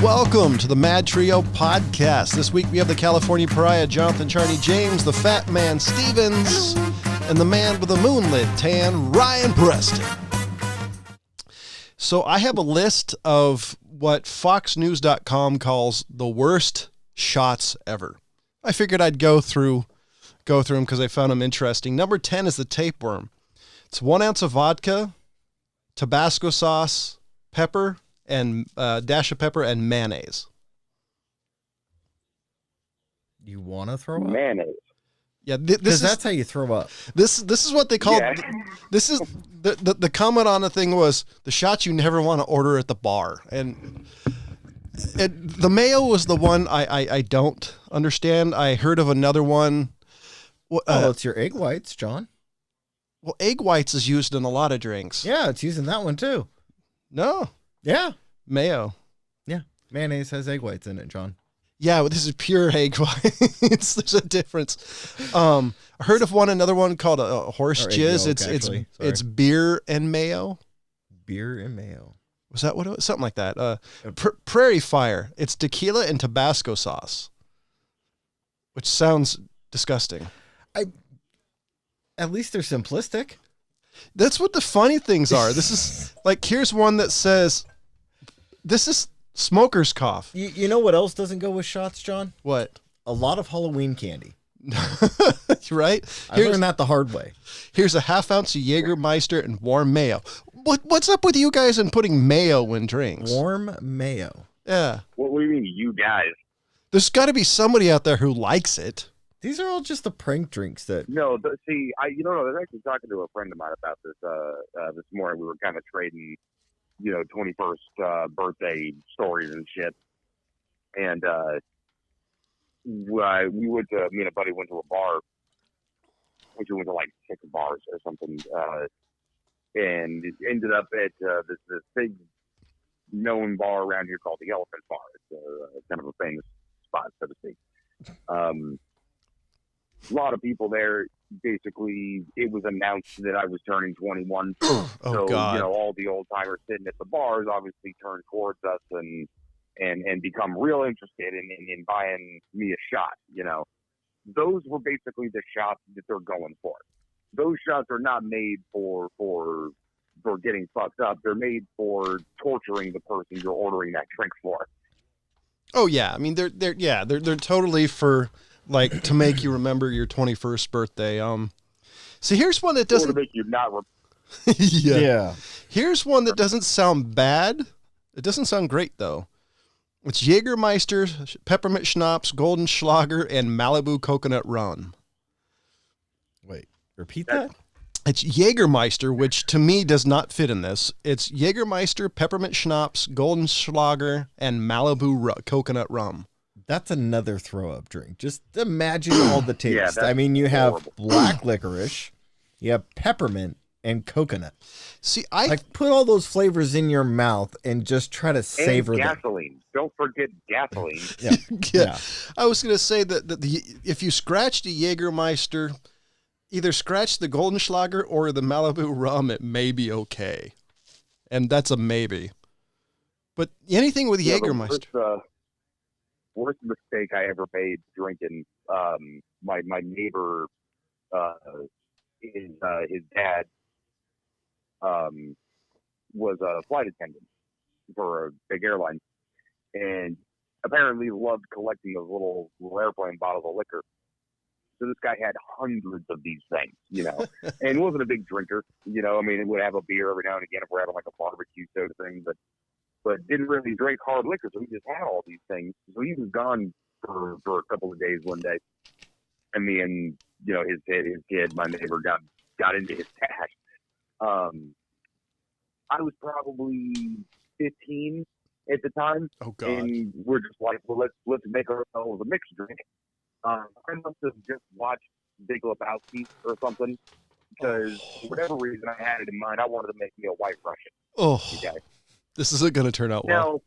welcome to the MadTrio podcast. This week we have the California Pariah, Jonathan Charney James, the Fat Man Stevens, and the man with the moonlit tan, Ryan Preston. So I have a list of what FoxNews.com calls the worst shots ever. I figured I'd go through them because I found them interesting. Number 10 is the tapeworm. It's 1 ounce of vodka, Tabasco sauce, pepper, and dash of pepper and mayonnaise. You want to throw up? Mayonnaise. Yeah, because that's how you throw up. This is what they call. Yeah. This is the comment on the thing was the shots you never want to order at the bar, and the mayo was the one I don't understand. I heard of another one. It's your egg whites, John. Well, egg whites is used in a lot of drinks. Yeah, it's using that one too. No. Yeah. Mayo. Yeah. Mayonnaise has egg whites in it, John. Yeah, well, this is pure egg whites. There's a difference. I heard of another one called a horse jizz. Yolk, it's beer and mayo. Beer and mayo. Was that what it was? Something like that. Prairie Fire. It's tequila and Tabasco sauce, which sounds disgusting. At least they're simplistic. That's what the funny things are. This is like, here's one that says, this is smoker's cough. You know what else doesn't go with shots, John? What? A lot of Halloween candy. Right? I learned that the hard way. Here's a half ounce of Jägermeister and warm mayo. What's up with you guys and putting mayo in drinks? Warm mayo. Yeah. What do you mean, you guys? There's got to be somebody out there who likes it. These are all just the prank drinks that. No, see, I was actually talking to a friend of mine about this this morning. We were kind of trading, 21st birthday stories and shit. And we went to, me and a buddy went to a bar, which we went to like 6 bars or something, and it ended up at this big known bar around here called the Elephant Bar. It's kind of a famous spot, so to speak. A lot of people there. Basically, it was announced that I was turning 21. God. All the old timers sitting at the bars obviously turned towards us and become real interested in buying me a shot. Those were basically the shots that they're going for. Those shots are not made for getting fucked up. They're made for torturing the person you're ordering that drink for. Oh yeah, I mean they're totally for, like, to make you remember your 21st birthday. See, here's one that doesn't make you not. yeah. Here's one that doesn't sound bad. It doesn't sound great though. It's Jägermeister, peppermint schnapps, golden Schlager, and Malibu coconut rum. Wait, repeat that? It's Jägermeister, which to me does not fit in this. It's Jägermeister, peppermint schnapps, golden Schlager, and Malibu coconut rum. That's another throw-up drink. Just imagine all the taste. Yeah, you have horrible. Black licorice, you have peppermint, and coconut. See, put all those flavors in your mouth and just try to savor them. Gasoline. Don't forget gasoline. Yeah. I was going to say that if you scratch the Jägermeister, either scratch the golden Schlager or the Malibu rum, it may be okay. And that's a maybe. But anything with Jägermeister. Worst mistake I ever made drinking. My neighbor, his dad, was a flight attendant for a big airline, and apparently loved collecting those little airplane bottles of liquor. So this guy had hundreds of these things, and he wasn't a big drinker, he would have a beer every now and again if we're having like a barbecue soda thing, but didn't really drink hard liquor, so he just had all these things. So he was gone for a couple of days one day, and me and his kid, my neighbor, got into his stash. I was probably 15 at the time. Oh God! And we're just like, well, let's make ourselves a mixed drink. I must have just watched Big Lebowski or something, because for whatever reason I had it in mind. I wanted to make me a White Russian. Oh. Okay. This isn't going to turn out well. Now,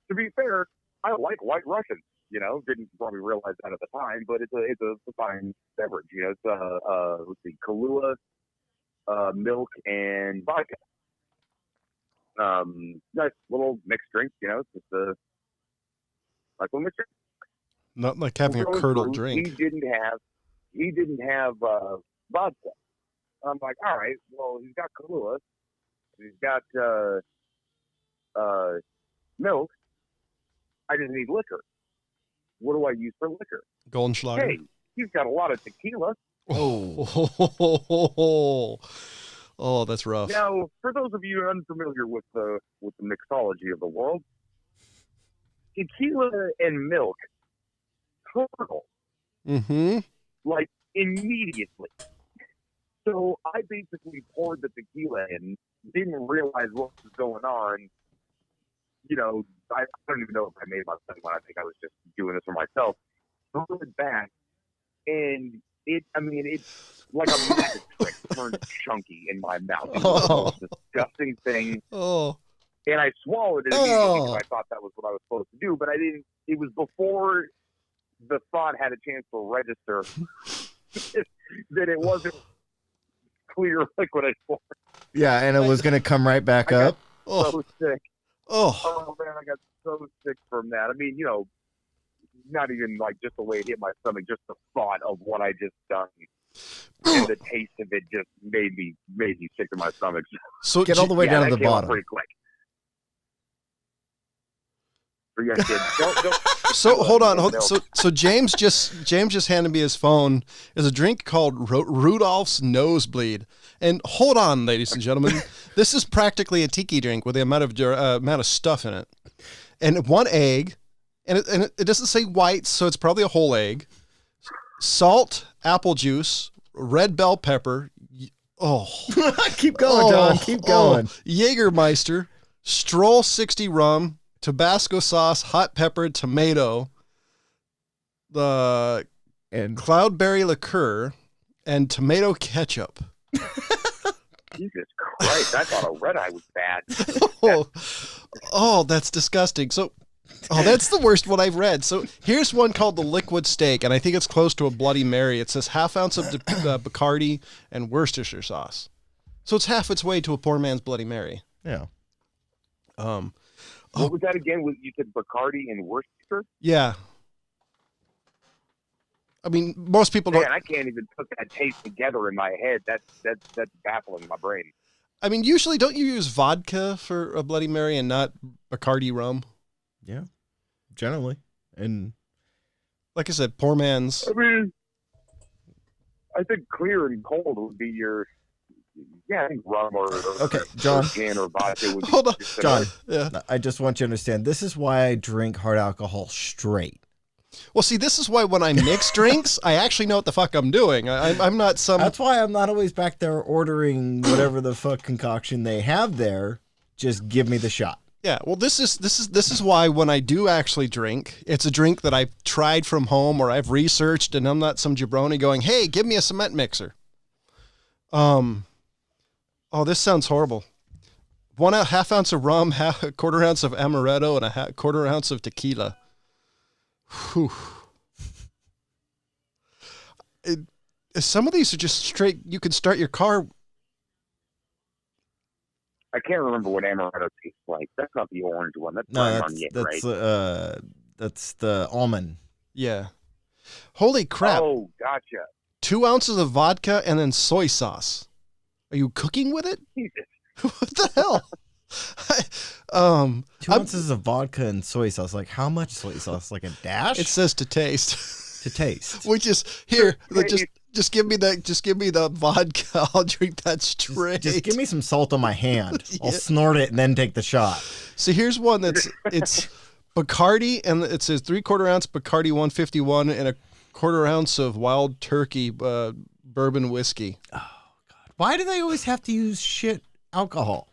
to be fair, I like White Russians. Didn't probably realize that at the time, but it's a fine beverage. It's let's see, Kahlua, milk, and vodka. Nice little mixed drink. It's just Like when Mr. Not like having a going curdled through, drink. He didn't have vodka. I'm like, all right, well, he's got Kahlua, he's got milk. I just need liquor. What do I use for liquor? Goldenschlager. Hey, he's got a lot of tequila. Oh, that's rough. Now, for those of you unfamiliar with the mixology of the world, tequila and milk curdle like immediately. So I basically poured the tequila in, didn't realize what was going on. You know, I don't even know if I made my son when I think I was just doing this for myself. Threw it back, and it's like a magic trick turned chunky in my mouth. It was the most disgusting thing. Oh. And I swallowed it immediately because I thought that was what I was supposed to do, but I didn't. It was before the thought had a chance to register that it wasn't clear liquid I poured. Yeah, and it was going to come right back up. So sick. Oh man, I got so sick from that. I mean, you know, not even like just the way it hit my stomach, just the thought of what I just done. And the taste of it just made me sick to my stomach. So get all the way down to the bottom. Pretty quick. Yeah, kid. Don't. So hold on. So James just handed me his phone. There's a drink called Rudolph's Nosebleed. And hold on, ladies and gentlemen, this is practically a tiki drink with the amount of stuff in it, and one egg, and it doesn't say white, so it's probably a whole egg. Salt, apple juice, red bell pepper. Keep going, John. Keep going. Jägermeister, Stroll 60 rum, Tabasco sauce, hot pepper, tomato, and cloudberry liqueur, and tomato ketchup. Jesus Christ! I thought a red eye was bad. That's disgusting. So, that's the worst one I've read. So here's one called the Liquid Steak, and I think it's close to a Bloody Mary. It says ½ ounce of Bacardi and Worcestershire sauce. So it's half its way to a poor man's Bloody Mary. Yeah. What was that again? You said Bacardi and Worcester? Yeah. I mean, most people don't. Man, I can't even put that taste together in my head. That's baffling my brain. I mean, usually don't you use vodka for a Bloody Mary and not Bacardi rum? Yeah, generally. And like I said, poor man's. I mean, I think clear and cold would be your. Yeah, I think rum or John. Or gin or vodka would be. Hold on, John. Yeah. I just want you to understand. This is why I drink hard alcohol straight. Well, see, this is why when I mix drinks, I actually know what the fuck I'm doing. I'm not some. That's why I'm not always back there ordering whatever the fuck concoction they have there. Just give me the shot. Yeah, well, this is why when I do actually drink, it's a drink that I've tried from home or I've researched, and I'm not some jabroni going, "Hey, give me a cement mixer." This sounds horrible. 1/2 ounce of rum, a quarter ounce of amaretto, and a quarter ounce of tequila. Whew. Some of these are just straight. You can start your car. I can't remember what amaretto tastes like. That's not the orange one. That's right? That's the almond. Yeah. Holy crap! Oh, gotcha. 2 ounces of vodka and then soy sauce. Are you cooking with it? Jesus. What the hell? 2 ounces of vodka and soy sauce. Like how much soy sauce? Like a dash? It says to taste. To taste. Which is here. Just give me the vodka. I'll drink that straight. Just give me some salt on my hand. I'll snort it and then take the shot. So here's one it's Bacardi, and it says 3/4 ounce Bacardi 151 and a quarter ounce of Wild Turkey bourbon whiskey. Oh God! Why do they always have to use shit alcohol?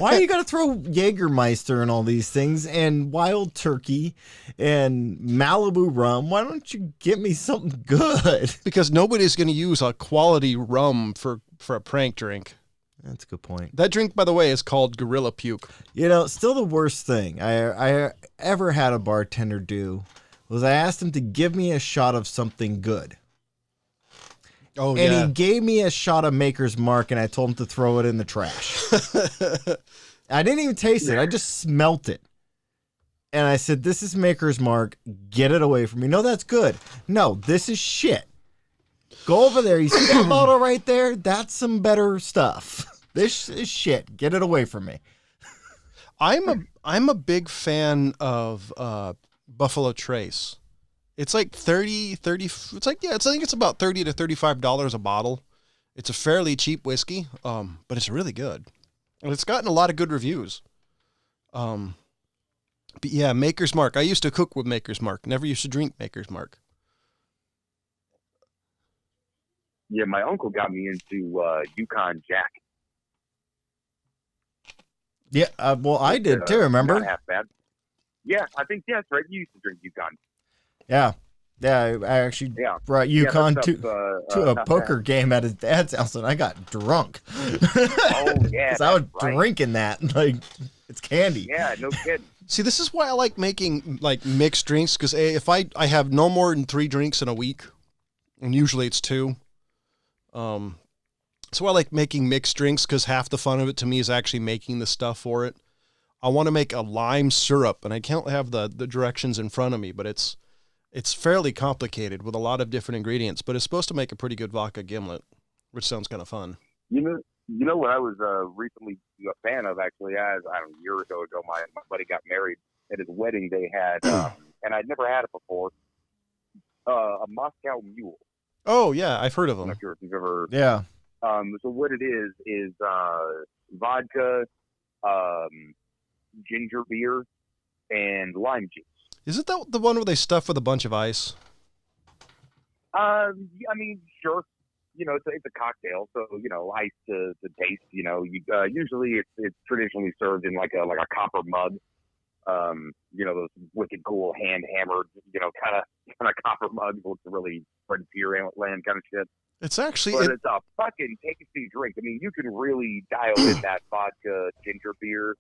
Why you gotta throw Jägermeister and all these things and Wild Turkey and Malibu rum? Why don't you get me something good? Because nobody's going to use a quality rum for a prank drink. That's a good point. That drink, by the way, is called Gorilla Puke. You know, still the worst thing I ever had a bartender do was I asked him to give me a shot of something good. Oh, and he gave me a shot of Maker's Mark, and I told him to throw it in the trash. I didn't even taste it. I just smelt it. And I said, this is Maker's Mark. Get it away from me. No, that's good. No, this is shit. Go over there. You see that bottle right there? That's some better stuff. This is shit. Get it away from me. I'm a big fan of Buffalo Trace. It's like 30, it's like, I think it's about $30 to $35 a bottle. It's a fairly cheap whiskey, but it's really good. And it's gotten a lot of good reviews. But yeah, Maker's Mark. I used to cook with Maker's Mark. Never used to drink Maker's Mark. Yeah, my uncle got me into Yukon Jack. Yeah, well, I did too, remember? Not half bad. Yeah, I think, that's right. You used to drink Yukon. Yeah. Yeah, I actually brought Yukon to a poker game at his dad's house, and I got drunk. Oh, yeah. Because I was drinking that. Like, it's candy. Yeah, no kidding. See, this is why I like making like mixed drinks, because if I have no more than 3 drinks in a week, and usually it's 2. So I like making mixed drinks, because half the fun of it to me is actually making the stuff for it. I want to make a lime syrup, and I can't have the directions in front of me, but it's fairly complicated with a lot of different ingredients, but it's supposed to make a pretty good vodka gimlet, which sounds kind of fun. You know what I was recently a fan of, actually, as I don't know, a year or so ago, my buddy got married. At his wedding, they had, and I'd never had it before, a Moscow Mule. Oh, yeah, I've heard of I'm them. not sure if you've ever... Yeah. So what it is vodka, ginger beer, and lime juice. Isn't that the one where they stuff with a bunch of ice? I mean, sure. You know, it's a cocktail, so ice to taste. Usually it's traditionally served in like a copper mug. Those wicked cool hand hammered, kind of copper mugs looks really frontier land kind of shit. It's actually it's a fucking tasty drink. I mean, you can really dial in that vodka ginger beer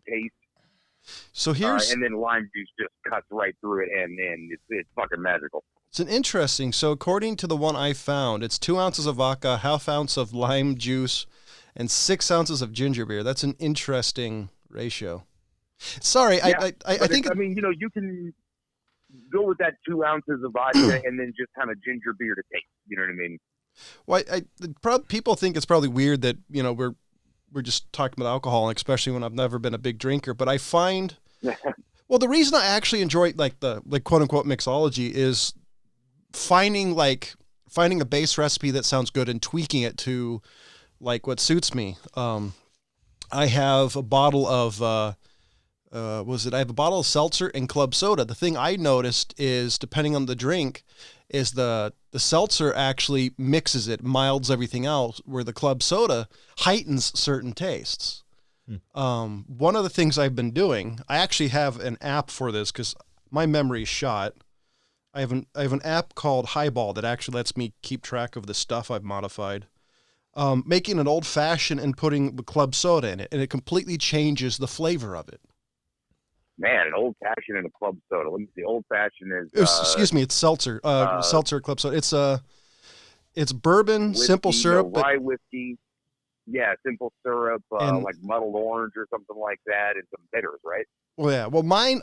taste. So here's and then lime juice just cuts right through it, and it's fucking magical. It's an interesting. So according to the one I found, it's 2 ounces of vodka, ½ ounce of lime juice, and 6 ounces of ginger beer. That's an interesting ratio. Sorry, yeah, I think. I mean, you can go with that 2 ounces of vodka and then just kind of ginger beer to taste. You know what I mean? Well, people think it's probably weird that we're just talking about alcohol, especially when I've never been a big drinker. But I find, well, the reason I actually enjoy like quote unquote mixology is finding a base recipe that sounds good and tweaking it to like what suits me. I have a bottle of I have a bottle of seltzer and club soda. The thing I noticed is, depending on the drink, is the seltzer actually mixes it, milds everything out, where the club soda heightens certain tastes. One of the things I've been doing, I actually have an app for this because my memory's shot. I have an app called Highball that actually lets me keep track of the stuff I've modified. Making an old fashioned and putting the club soda in it, and it completely changes the flavor of it. Man, an old fashioned and a club soda. Let me see. Old fashioned is. Excuse me, it's seltzer. Seltzer club soda. It's bourbon, whiskey, simple syrup, rye whiskey. Yeah, simple syrup, like muddled orange or something like that, and some bitters, right? Well, yeah. Well, mine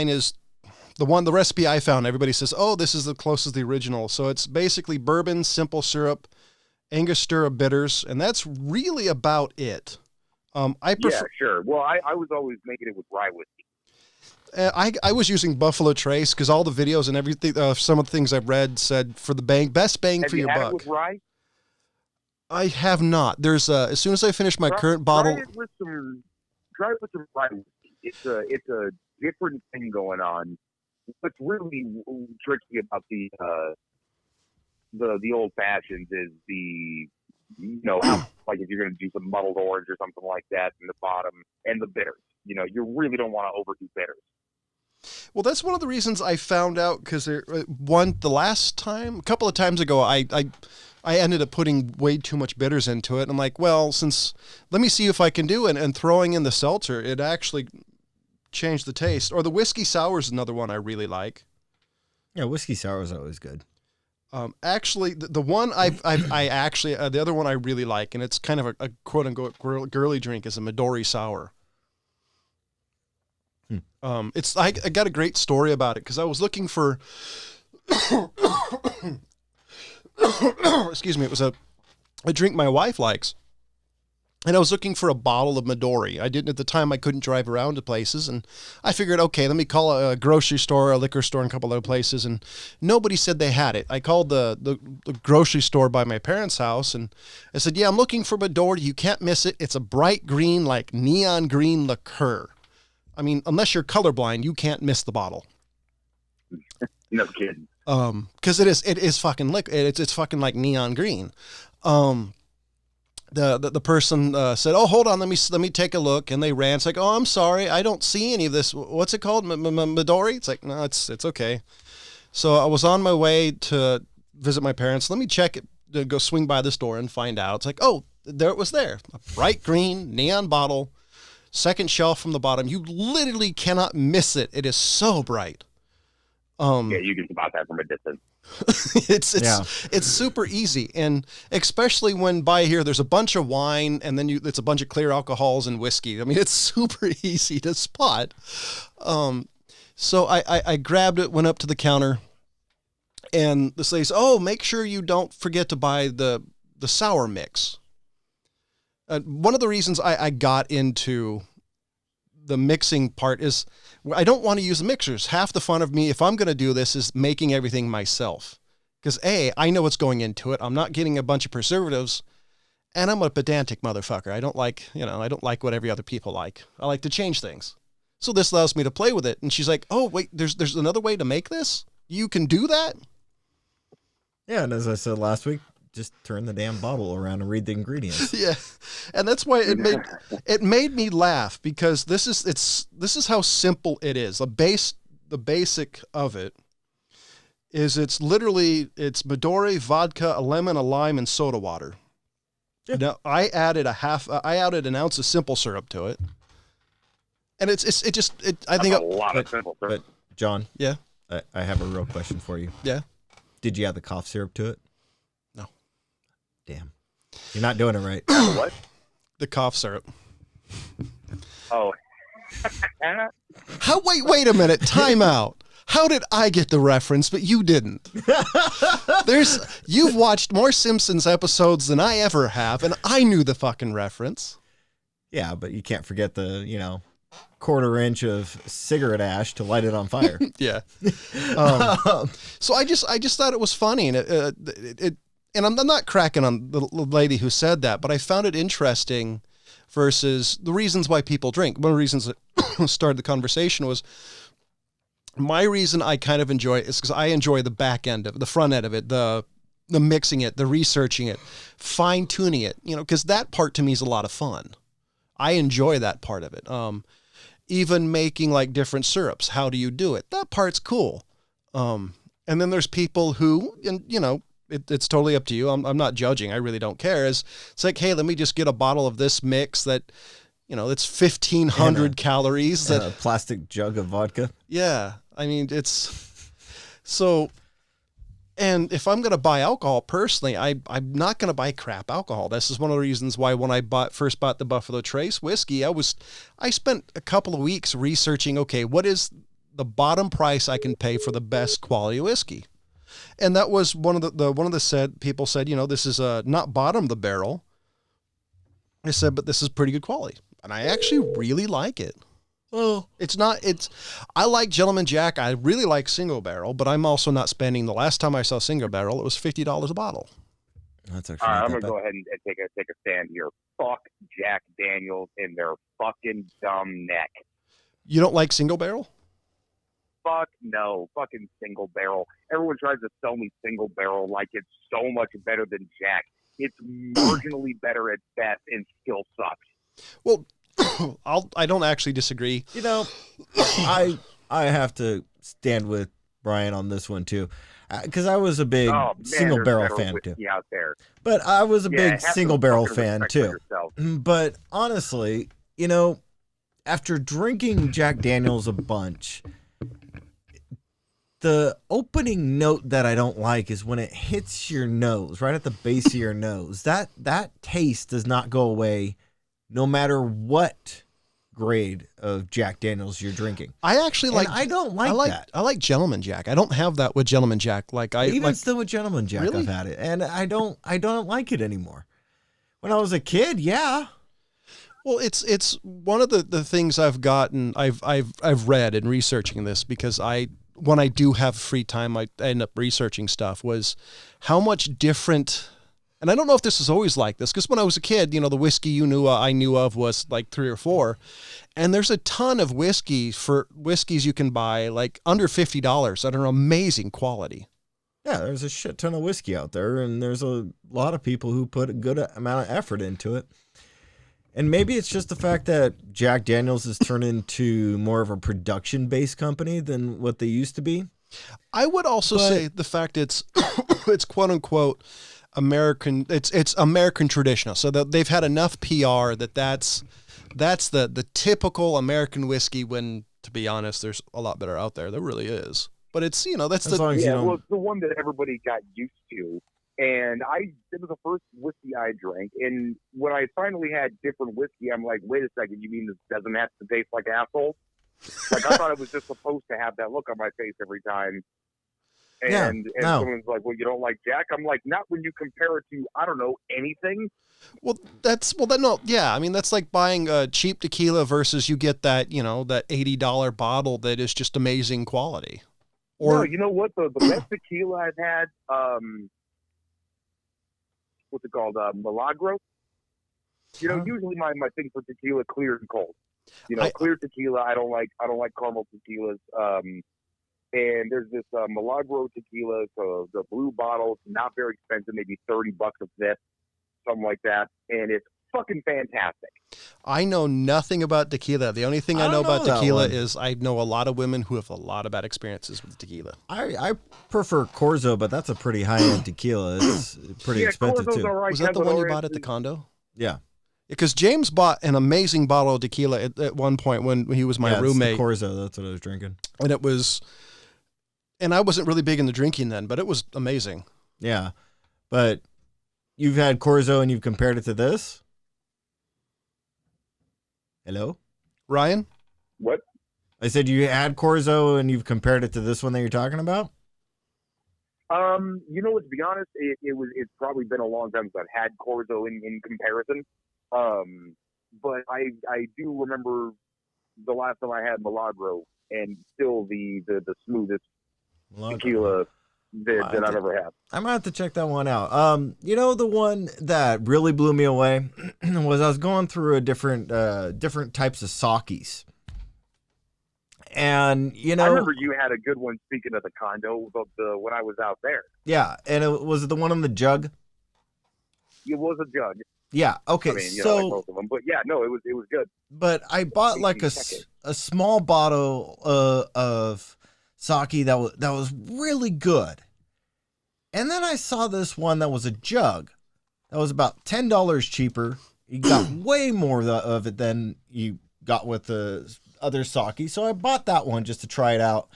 is the recipe I found. Everybody says, "Oh, this is the closest to the original." So it's basically bourbon, simple syrup, Angostura bitters, and that's really about it. I prefer. Yeah, sure. Well, I was always making it with rye whiskey. I was using Buffalo Trace because all the videos and everything, some of the things I've read said for the best bang Have for you your had buck. It with rye? I have not. There's as soon as I finish my current bottle. Try it with some rye whiskey. It's a different thing going on. What's really tricky about the old fashions is how, like if you're going to do some muddled orange or something like that in the bottom, and the bitters. You really don't want to overdo bitters. Well, that's one of the reasons I found out, because a couple of times ago, I ended up putting way too much bitters into it. And I'm like, well, let me see if I can do it. And throwing in the seltzer, it actually changed the taste. Or the whiskey sour is another one I really like. Yeah, whiskey sour is always good. Actually, the one the other one I really like, and it's kind of a quote unquote girly drink, is a Midori sour. I got a great story about it because I was looking for. Excuse me. It was a drink my wife likes. And I was looking for a bottle of Midori. At the time, I couldn't drive around to places. And I figured, okay, let me call a grocery store, a liquor store, and a couple other places. And nobody said they had it. I called the grocery store by my parents' house. And I said, yeah, I'm looking for Midori. You can't miss it. It's a bright green, like neon green liqueur. I mean, unless you're colorblind, you can't miss the bottle. No kidding. Because it is fucking liquor. It's fucking like neon green. The person said, "Oh, hold on, let me take a look." And they ran. It's like, "Oh, I'm sorry, I don't see any of this. What's it called, Midori?" It's like, "No, it's okay." So I was on my way to visit my parents. Let me check it. To go swing by the store and find out. It's like, oh, there it was. There, a bright green neon bottle, second shelf from the bottom. You literally cannot miss it. It is so bright. Yeah, you can spot that from a distance. It's super easy, and especially when by here there's a bunch of wine and then it's a bunch of clear alcohols and whiskey. I mean, it's super easy to spot. So I grabbed it, went up to the counter, and this lady says, "Oh, make sure you don't forget to buy the sour mix." One of the reasons I got into the mixing part is I don't want to use the mixers. Half the fun of me, if I'm going to do this, is making everything myself. Because I know what's going into it. I'm not getting a bunch of preservatives, and I'm a pedantic motherfucker. I don't like what every other people like. I like to change things. So this allows me to play with it. And she's like, "Oh, wait, there's another way to make this? You can do that?" Yeah, and as I said last week, just turn the damn bottle around and read the ingredients. Yeah, and that's why it made me laugh, because this is how simple it is. The basic of it is it's Midori, vodka, a lemon, a lime, and soda water. Yeah. Now I added an ounce of simple syrup to it, and I think a lot of simple syrup. But John, yeah, I have a real question for you. Yeah, did you add the cough syrup to it? No. Damn. You're not doing it right. What? The cough syrup. Oh. Wait a minute. Time out. How did I get the reference, but you didn't? You've watched more Simpsons episodes than I ever have, and I knew the fucking reference. Yeah, but you can't forget the, quarter inch of cigarette ash to light it on fire. Yeah. So I just thought it was funny, and and I'm not cracking on the lady who said that, but I found it interesting versus the reasons why people drink. One of the reasons that started the conversation was my reason I kind of enjoy it is because I enjoy the back end of it, the front end of it, the mixing it, the researching it, fine tuning it, because that part to me is a lot of fun. I enjoy that part of it. Even making like different syrups. How do you do it? That part's cool. And then there's people who, it's totally up to you. I'm not judging. I really don't care. It's like, hey, let me just get a bottle of this mix that, it's 1,500 calories. A plastic jug of vodka. Yeah. I mean, it's so, and if I'm going to buy alcohol personally, I'm not going to buy crap alcohol. This is one of the reasons why when I first bought the Buffalo Trace whiskey, I spent a couple of weeks researching, okay, what is the bottom price I can pay for the best quality whiskey? And that was one of the people said, this is not bottom of the barrel. I said, but this is pretty good quality. And I actually really like it. Well, I like Gentleman Jack. I really like single barrel, but I'm also not spending, the last time I saw single barrel, it was $50 a bottle. That's actually I'm going to go ahead and take a stand here. Fuck Jack Daniels in their fucking dumb neck. You don't like single barrel? Fuck no. Fucking single barrel. Everyone tries to sell me single barrel like it's so much better than Jack. It's marginally better at best and still sucks. Well, I don't actually disagree. I have to stand with Brian on this one too, because I was a big single barrel fan too. Out there. But I was a big single barrel fan too. But honestly, after drinking Jack Daniels a bunch, the opening note that I don't like is when it hits your nose, right at the base of your nose. That taste does not go away no matter what grade of Jack Daniels you're drinking. I actually like. I don't like that. I like Gentleman Jack. I don't have that with Gentleman Jack. Even still with Gentleman Jack, really? I've had it, and I don't like it anymore. When I was a kid, yeah. Well, it's one of the things I've read in researching this, because when I do have free time, I end up researching stuff, was how much different. And I don't know if this is always like this, because when I was a kid, the whiskey I knew of was like 3 or 4. And there's a ton of whiskeys you can buy like under $50 that are amazing quality. Yeah, there's a shit ton of whiskey out there, and there's a lot of people who put a good amount of effort into it. And maybe it's just the fact that Jack Daniels has turned into more of a production-based company than what they used to be. I would also say the fact it's quote unquote American. It's American traditional, so that they've had enough PR that's the typical American whiskey. When, to be honest, there's a lot better out there. There really is. But it's well, it's the one that everybody got used to. And it was the first whiskey I drank. And when I finally had different whiskey, I'm like, wait a second, you mean this doesn't have to taste like asshole? Like, I thought it was just supposed to have that look on my face every time. And someone's like, well, you don't like Jack? I'm like, not when you compare it to, I don't know, anything. That's like buying a cheap tequila versus you get that, that $80 bottle that is just amazing quality. Or no, you know what? The best tequila I've had, what's it called? Milagro. Usually my thing for tequila, clear and cold. Clear tequila. I don't like caramel tequilas. And there's this Milagro tequila, so the blue bottle. It's not very expensive, maybe $30 a zip, something like that, and it's fucking fantastic. I know nothing about tequila. The only thing I know about tequila is I know a lot of women who have a lot of bad experiences with tequila. I prefer Corzo, but that's a pretty high-end tequila. It's pretty expensive, Corzo's too. Right. Was that the one you bought at the condo? Yeah. Because James bought an amazing bottle of tequila at one point when he was my roommate. It's the Corzo, that's what I was drinking. And I wasn't really big into drinking then, but it was amazing. Yeah. But you've had Corzo and you've compared it to this? Hello? Ryan? What? I said you had Corzo and you've compared it to this one that you're talking about? To be honest, it's probably been a long time since I've had Corzo in comparison. But I do remember the last time I had Milagro, and still the smoothest tequila that I've ever had. I'm gonna have to check that one out. The one that really blew me away was I was going through a different types of sakis. And I remember you had a good one. Speaking of the condo, when I was out there. Yeah, and it was the one in the jug. It was a jug. Yeah. Okay. Like most of them, but yeah, no, it was good. But I bought like a small bottle of sake that was really good, and then I saw this one that was a jug that was about $10 cheaper. You got way more of it than you got with the other sake, so I bought that one just to try it out.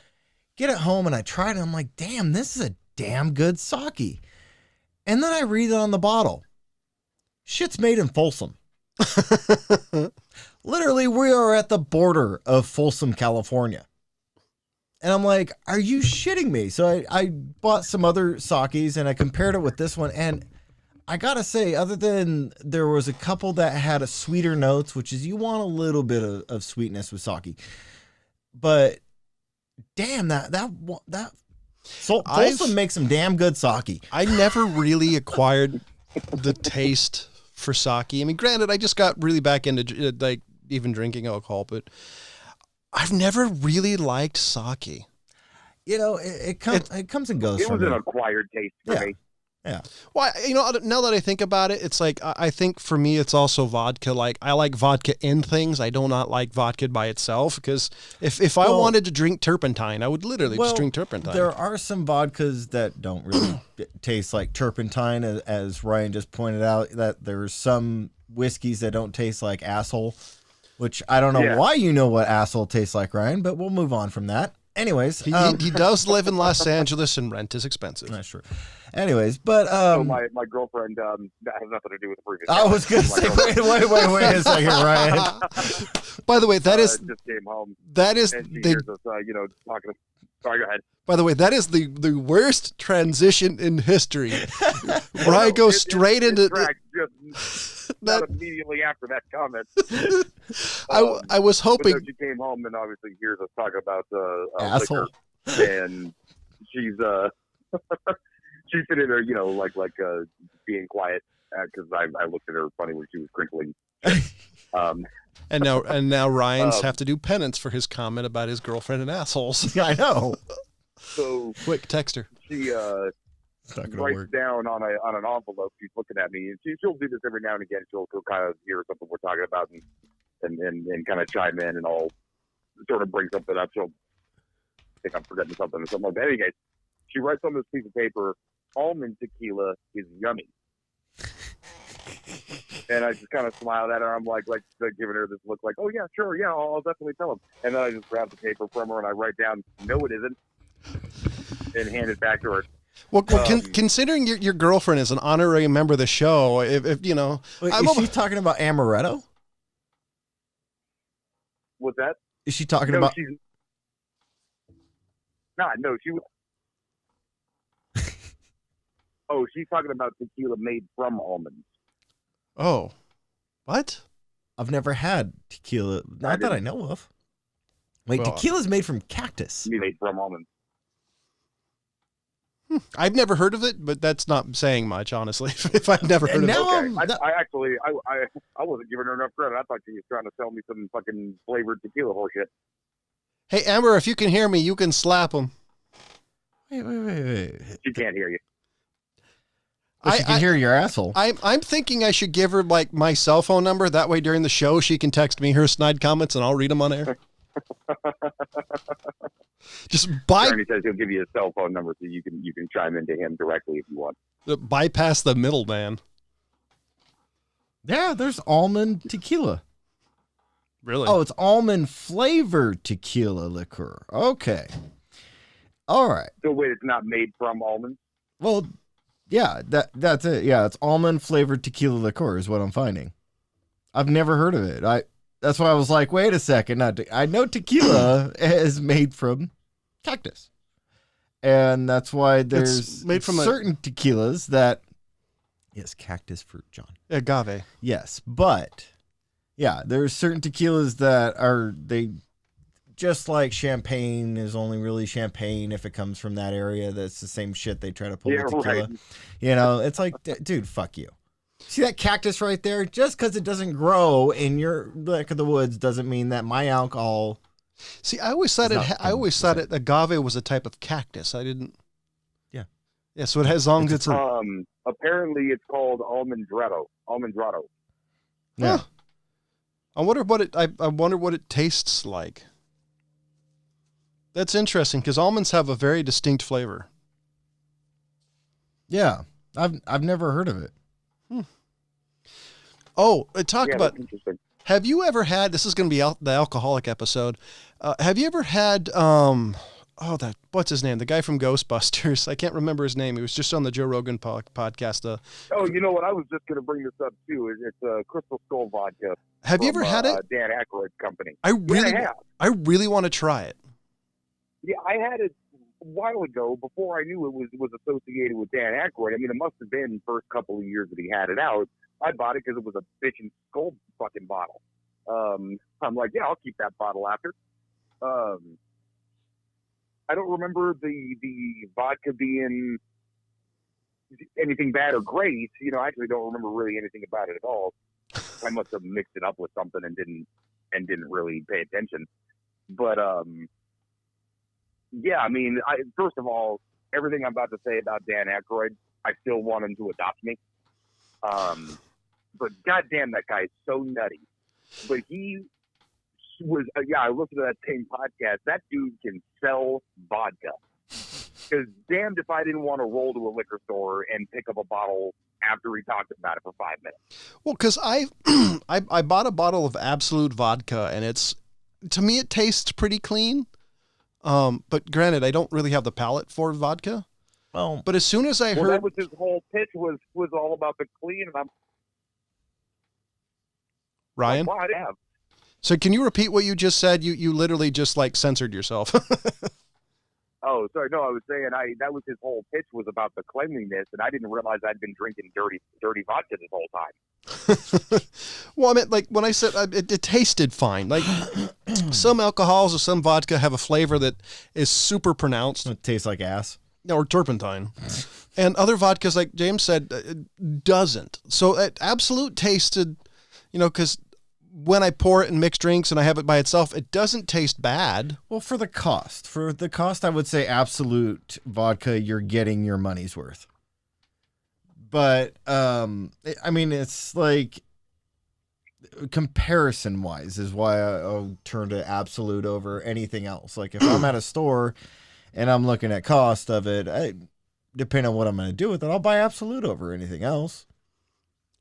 Get it home and I tried it. I'm like, damn, this is a damn good sake. And then I read it on the bottle. Shit's made in Folsom. Literally, we are at the border of Folsom, California. And I'm like, are you shitting me? So I bought some other sakes and I compared it with this one. And I gotta say, other than there was a couple that had a sweeter notes, which is you want a little bit of sweetness with sake. But damn, Folsom makes some damn good sake. I never really acquired the taste for sake. I mean, granted, I just got really back into like even drinking alcohol, but I've never really liked sake. It comes and goes. It was an acquired taste for me. Yeah. Well, now that I think about it, it's like, I think for me, it's also vodka. Like, I like vodka in things. I do not like vodka by itself, because if I wanted to drink turpentine, I would literally just drink turpentine. There are some vodkas that don't really taste like turpentine, as Ryan just pointed out, that there's some whiskeys that don't taste like asshole, which I don't know why you know what asshole tastes like, Ryan, but we'll move on from that. Anyways, he does live in Los Angeles and rent is expensive. That's true. Anyways, but so my girlfriend, that has nothing to do with the previous. I was gonna say, wait a second, Ryan. By the way, that is just came home. that is And she the hears us, talking. Sorry, go ahead. by the way, that is the worst transition in history. Where I go straight into not immediately after that comment. I was hoping she came home and obviously hears us talk about Asshole. liquor, and she's she's sitting there, being quiet because I looked at her funny when she was crinkling. and now Ryan's have to do penance for his comment about his girlfriend and assholes. I know. So Quick, text her. She writes down on an envelope. She's looking at me, and she'll do this every now and again. She'll kind of hear something we're talking about and kind of chime in, and I'll sort of bring something up. She'll think I'm forgetting something or something like that. Anyway, she writes on this piece of paper, "Almond tequila is yummy." And I just kind of smiled at her. I'm like giving her this look like, "Oh yeah, sure, yeah, I'll definitely tell him." And then I just grab the paper from her and I write down, "No, it isn't," and hand it back to her. Well, considering your girlfriend is an honorary member of the show, if you know, wait, is she talking about amaretto? What's that? Is she talking about? She's not. No, she. Oh, she's talking about tequila made from almonds. Oh, what? I've never had tequila. Not that I know of. Wait, tequila's made from cactus. Made from almonds. I've never heard of it, but that's not saying much, honestly. If I've never heard of it. I wasn't giving her enough credit. I thought she was trying to sell me some fucking flavored tequila horseshit. Hey, Amber, if you can hear me, you can slap him. Wait. She can't hear you. But she can hear your asshole. I'm thinking I should give her like my cell phone number. That way, during the show, she can text me her snide comments, and I'll read them on air. Just Bernie says he'll give you a cell phone number so you can chime into him directly if you want. Bypass the middleman. Yeah, there's almond tequila. Really? Oh, it's almond flavored tequila liqueur. Okay. All right. So wait, it's not made from almonds? Well, yeah, that's it. Yeah, it's almond flavored tequila liqueur is what I'm finding. I've never heard of it. That's why I was like, wait a second. I know tequila is made from cactus. And that's why there's made from certain tequilas that... Yes, cactus fruit, John. Agave. Yes, but... Yeah, there's certain tequilas that are... They just like champagne is only really champagne if it comes from that area. That's the same shit they try to pull with tequila. Right. You know, it's like, dude, fuck you. See that cactus right there? Just because it doesn't grow in your neck of the woods doesn't mean that my alcohol. See, I always thought agave was a type of cactus. I didn't. Yeah. Yeah. So it has, as long as it's apparently it's called almondrato. Yeah. Huh. I wonder what it tastes like. That's interesting because almonds have a very distinct flavor. Yeah, I've never heard of it. Oh, about. Have you ever had? This is going to be the alcoholic episode. Have you ever had? What's his name? The guy from Ghostbusters. I can't remember his name. He was just on the Joe Rogan podcast. Oh, you know what? I was just going to bring this up too. It's Crystal Skull vodka. Have you ever had it? Dan Aykroyd's company. I really want to try it. Yeah, I had it a while ago before I knew it was associated with Dan Aykroyd. I mean, it must have been the first couple of years that he had it out. I bought it because it was a bitchin' skull fucking bottle. I'm like, yeah, I'll keep that bottle after. I don't remember the vodka being anything bad or great. You know, I actually don't remember really anything about it at all. I must have mixed it up with something and didn't really pay attention. But yeah, I mean, first of all, everything I'm about to say about Dan Aykroyd, I still want him to adopt me. But goddamn, that guy is so nutty. But he was, I listened to that same podcast. That dude can sell vodka. Because damned if I didn't want to roll to a liquor store and pick up a bottle after he talked about it for 5 minutes. Well, because I bought a bottle of Absolute vodka, and to me it tastes pretty clean. But granted, I don't really have the palate for vodka. Well, but as soon as I heard that was his whole pitch was all about the clean, and I'm Ryan. Well, I have. So can you repeat what you just said? You literally just like censored yourself. Oh, sorry. No, I was saying that was his whole pitch was about the cleanliness, and I didn't realize I'd been drinking dirty vodka this whole time. Well, I meant like when I said it tasted fine. Like some alcohols or some vodka have a flavor that is super pronounced. It tastes like ass. Or turpentine. And other vodkas, like James said, doesn't. So Absolute tasted, because when I pour it in mixed drinks and I have it by itself, it doesn't taste bad. Well, for the cost, I would say Absolute vodka, you're getting your money's worth. But, I mean, it's like, comparison-wise is why I'll turn to Absolute over anything else. Like, if I'm at a store and I'm looking at cost of it, depending on what I'm going to do with it, I'll buy Absolute over anything else.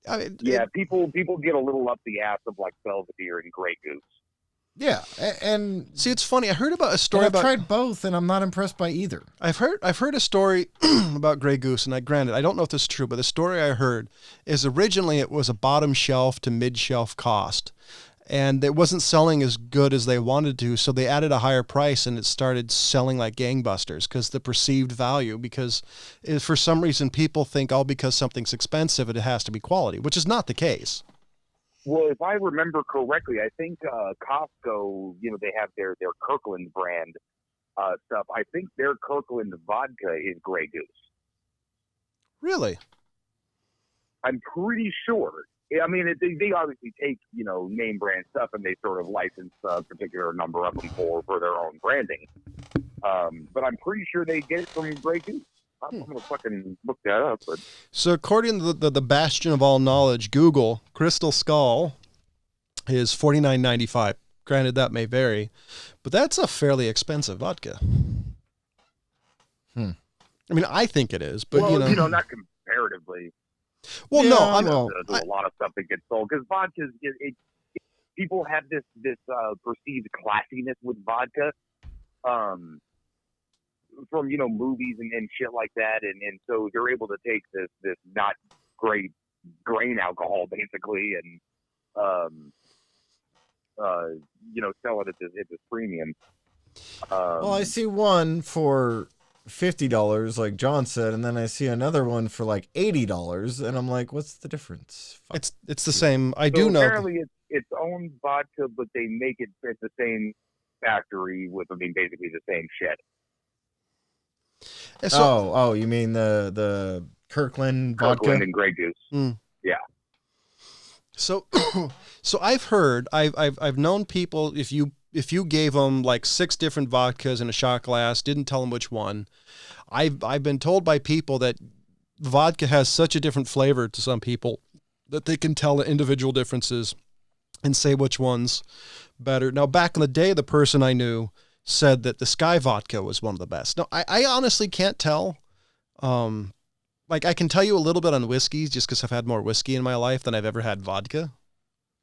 I mean, people get a little up the ass of like Belvedere and Grey Goose. Yeah, and see, it's funny. I heard about a story I've tried both, and I'm not impressed by either. I've heard a story about Grey Goose, and granted, I don't know if this is true, but the story I heard is originally it was a bottom shelf to mid shelf cost, and it wasn't selling as good as they wanted to, so they added a higher price, and it started selling like gangbusters because the perceived value, because for some reason people think because something's expensive, it has to be quality, which is not the case. Well, if I remember correctly, I think Costco, they have their Kirkland brand stuff. I think their Kirkland vodka is Grey Goose. Really? I'm pretty sure. I mean, they obviously take, name brand stuff and they sort of license a particular number of them for their own branding. But I'm pretty sure they get it from Grey Goose. I'm going to fucking look that up. But. So according to the bastion of all knowledge, Google, Crystal Skull is $49.95. Granted, that may vary, but that's a fairly expensive vodka. I mean, I think it is, but not comparatively. Well, yeah, no, I'm there's a lot of stuff that gets sold because vodka people have this perceived classiness with vodka. From movies and shit like that, and so they're able to take this not great grain alcohol basically and sell it at this premium. Well, I see one for $50, like John said, and then I see another one for like $80, and I'm like, what's the difference? Fuck. It's the same. I So do know. Apparently, it's its own vodka, but they make it at the same factory with basically the same shit. So, you mean the Kirkland vodka? And Grey Goose. Yeah. So I've heard, I've known people, if you gave them like 6 different vodkas in a shot glass, didn't tell them which one, I've been told by people that vodka has such a different flavor to some people that they can tell the individual differences and say which one's better. Now, back in the day, the person I knew said that the Sky vodka was one of the best. No, I honestly can't tell. Like I can tell you a little bit on whiskeys just because I've had more whiskey in my life than I've ever had vodka.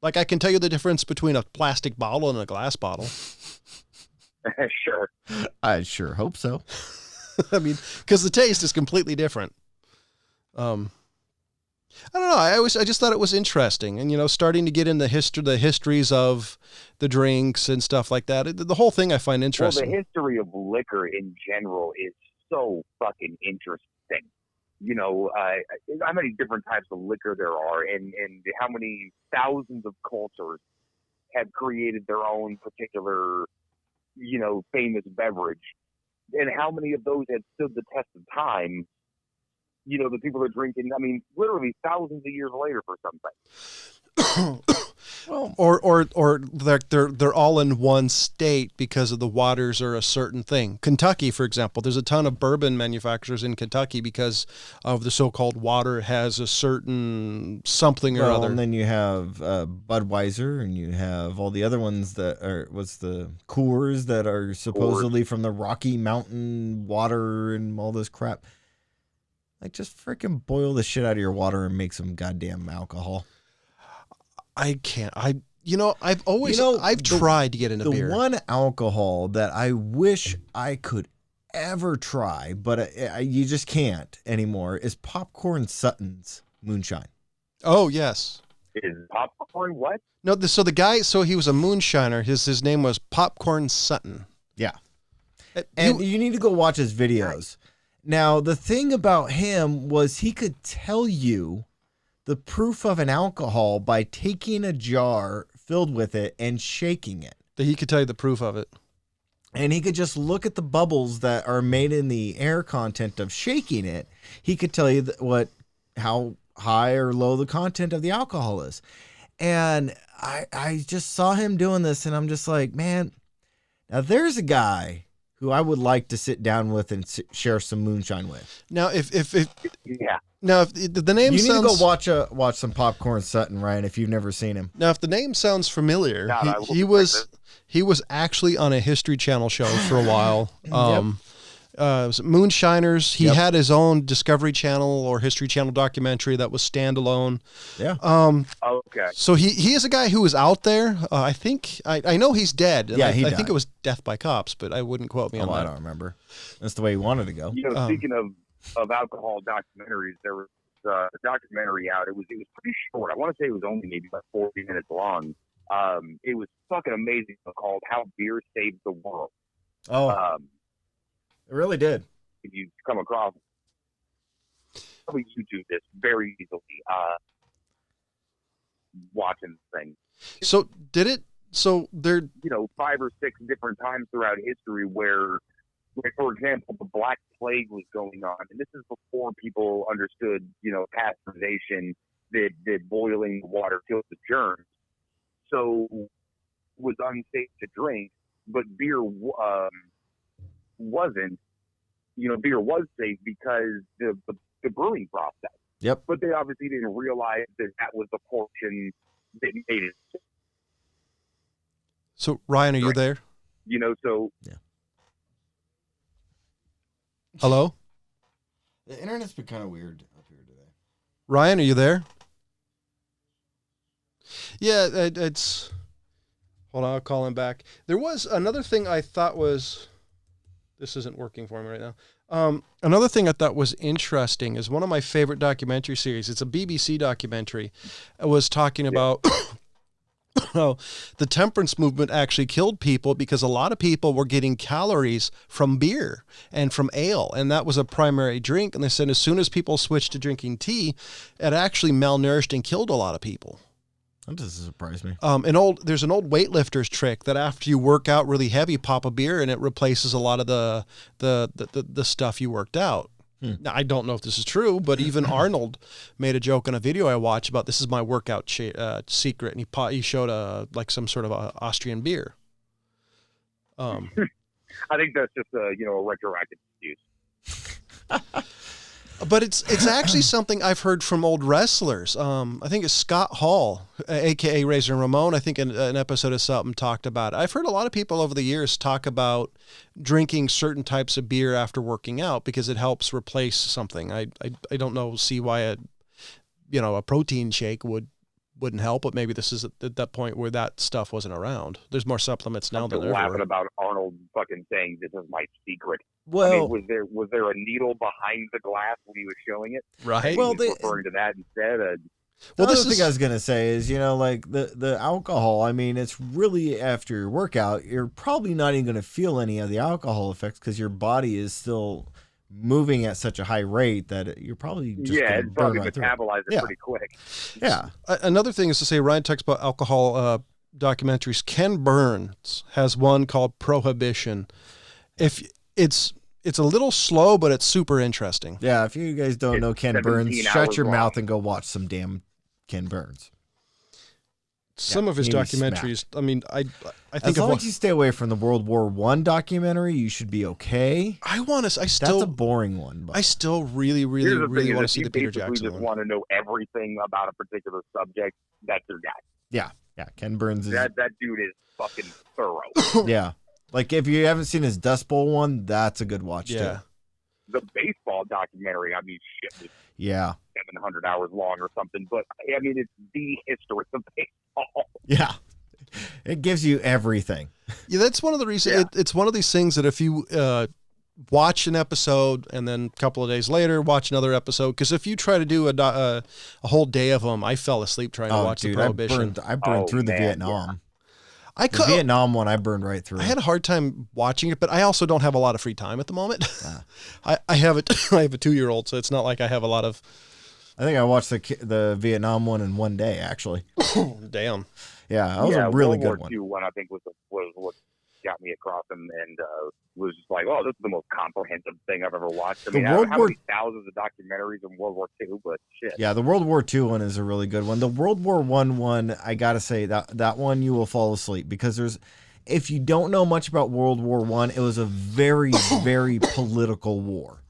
Like I can tell you the difference between a plastic bottle and a glass bottle. Sure. I sure hope so. I mean, because the taste is completely different. I don't know. I just thought it was interesting, and starting to get in the histories of the drinks and stuff like that. The whole thing I find interesting. Well, the history of liquor in general is so fucking interesting. How many different types of liquor there are, and how many thousands of cultures have created their own particular, famous beverage, and how many of those have stood the test of time. The people are drinking, literally thousands of years later for something. Well, or they're all in one state because of the waters are a certain thing. Kentucky, for example, there's a ton of bourbon manufacturers in Kentucky because of the so-called water has a certain something or other. And then you have Budweiser, and you have all the other ones that are the Coors that are supposedly from the Rocky Mountain water and all this crap. Like, just freaking boil the shit out of your water and make some goddamn alcohol. I can't. I've tried to get into beer. The one alcohol that I wish I could ever try, but you just can't anymore, is Popcorn Sutton's moonshine. Oh, yes. Is popcorn what? No, so the guy, so he was a moonshiner. His name was Popcorn Sutton. Yeah. And you need to go watch his videos. Now, the thing about him was he could tell you the proof of an alcohol by taking a jar filled with it and shaking it. That he could tell you the proof of it. And he could just look at the bubbles that are made in the air content of shaking it. He could tell you how high or low the content of the alcohol is. And I just saw him doing this, and I'm just like, man, now there's a guy who I would like to sit down with and share some moonshine with. Now, if Yeah. now if the name you sounds, need to go watch some Popcorn Sutton, Ryan, if you've never seen him. now if the name sounds familiar, God, I will he was actually on a History Channel show for a while. It was Moonshiners. He had his own Discovery Channel or History Channel documentary that was standalone. Yeah. Okay. So he is a guy who is out there. I think I know he's dead. And Yeah, I he think died. it was death by cops, but I wouldn't quote me on I that. don't remember. That's the way he wanted to go. You know, speaking of alcohol documentaries, there was a documentary out. It was pretty short. I want to say it was only maybe like 40 minutes long. It was fucking amazing. Called "How Beer Saved the World." Oh, it really did. If you come across, probably YouTube this very easily. Watching the thing. So did it? So there. 5 or 6 different times throughout history where, for example, the Black Plague was going on, and this is before people understood, pasteurization, that boiling the water kills the germs, so was unsafe to drink. But beer wasn't. Beer was safe because the brewing process. Yep. But they obviously didn't realize that was the portion that made it. So Ryan, are you there? So yeah. Hello, The internet's been kind of weird up here today. Ryan, are you there? Yeah, it's. Hold on, I'll call him back. There was another thing I thought was. This isn't working for me right now. Another thing I thought was interesting is one of my favorite documentary series. It's a BBC documentary. It was talking about how the temperance movement actually killed people because a lot of people were getting calories from beer and from ale, and that was a primary drink. And they said as soon as people switched to drinking tea, it actually malnourished and killed a lot of people. That doesn't surprise me. There's an old weightlifter's trick that after you work out really heavy, pop a beer and it replaces a lot of the stuff you worked out. Now, I don't know if this is true, but even Arnold made a joke in a video I watched about this is my workout secret, and he showed some sort of a Austrian beer. I think that's just a retroactive excuse. But it's actually something I've heard from old wrestlers. I think it's Scott Hall, a.k.a. Razor Ramon. I think an episode of something talked about it. I've heard a lot of people over the years talk about drinking certain types of beer after working out because it helps replace something. I don't see why a protein shake wouldn't help, but maybe this is at that point where that stuff wasn't around. There's more supplements now than there laughing were. about Arnold fucking saying this is my secret. Well, was there a needle behind the glass when he was showing it? Right. Well, referring to that instead. The other thing I was going to say is, like the alcohol, I mean, it's really after your workout, you're probably not even going to feel any of the alcohol effects because your body is still moving at such a high rate that you're probably just it's probably right metabolize it pretty quick. Yeah. Another thing is to say, Ryan talks about alcohol documentaries. Ken Burns has one called Prohibition. If it's a little slow, but it's super interesting. Yeah, if you guys don't know Ken Burns, 17 shut your hours mouth long. and go watch some damn Ken Burns. Some of his he was documentaries, I mean, I think As long as you stay away from the World War I documentary, you should be okay. that's That's a boring one. But I still really, really, Here's the really thing, want is to see if the Peter you basically Jackson just one. want to know everything about a particular subject, that's your guy. yeah, Ken Burns is That dude is fucking thorough. yeah. Like if you haven't seen his Dust Bowl one, that's a good watch Yeah. too. The baseball documentary, I mean, shit, was Yeah. 700 hours long or something. But I mean, it's the history of baseball. Yeah. It gives you everything. Yeah, that's one of the reasons. Yeah. It's one of these things that if you watch an episode and then a couple of days later watch another episode. Because if you try to do a whole day of them, I fell asleep trying to watch the Prohibition. I burned through the Vietnam. Yeah. The Vietnam one I burned right through. I had a hard time watching it, but I also don't have a lot of free time at the moment. I have a 2-year-old, so it's not like I have a lot of. I think I watched the Vietnam one in one day, actually. Damn. Yeah, that was a really good World War II one. I think was what got me across them, and was just like, oh, this is the most comprehensive thing I've ever watched. I mean, how many thousands of documentaries on World War II, but shit. Yeah, the World War II one is a really good one. The World War I one, I gotta say that one you will fall asleep because if you don't know much about World War I, it was a very, very political war.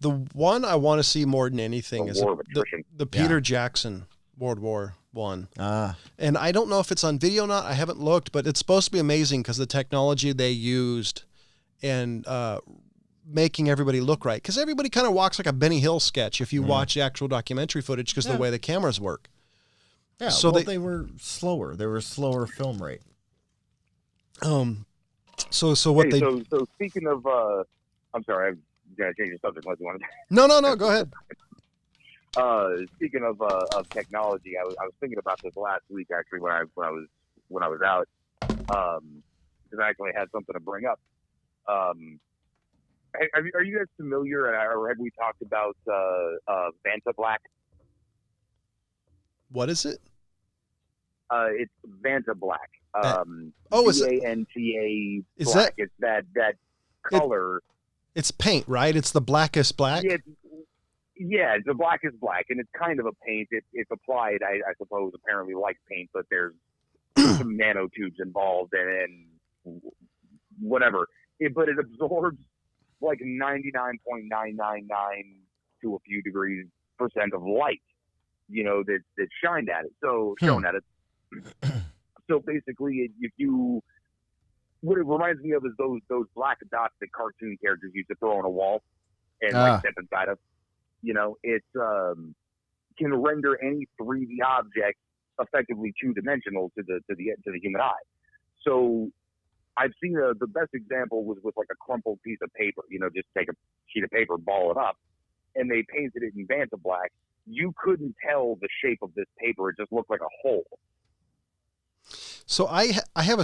The one I want to see more than anything is the Peter Yeah. Jackson World War I. And I don't know if it's on video or not. I haven't looked, but it's supposed to be amazing because the technology they used and making everybody look right. Because everybody kind of walks like a Benny Hill sketch if you watch the actual documentary footage because the way the cameras work. Yeah, so they were slower. They were a slower film rate. So speaking of, I'm sorry, I'm gonna change the subject unless you want to. No, go ahead. Speaking of technology, I was thinking about this last week actually when I was out, because I actually had something to bring up. Are you guys familiar, or have we talked about vanta-black? What is it? It's vanta-black. Is it? VANTA Is black. It's that color. It's paint, right? It's the blackest black. Yeah, the black is black, and it's kind of a paint. It's applied, I suppose, apparently like paint, but there's some nanotubes involved and whatever. But it absorbs like 99.999 to a few degrees % of light, that's shined at it. Shown at it. So basically, what it reminds me of is those black dots that cartoon characters used to throw on a wall and step inside of. It can render any 3D object effectively two-dimensional to the human eye. So I've seen the best example was with like a crumpled piece of paper. Just take a sheet of paper, ball it up, and they painted it in vanta-black. You couldn't tell the shape of this paper; it just looked like a hole. So I have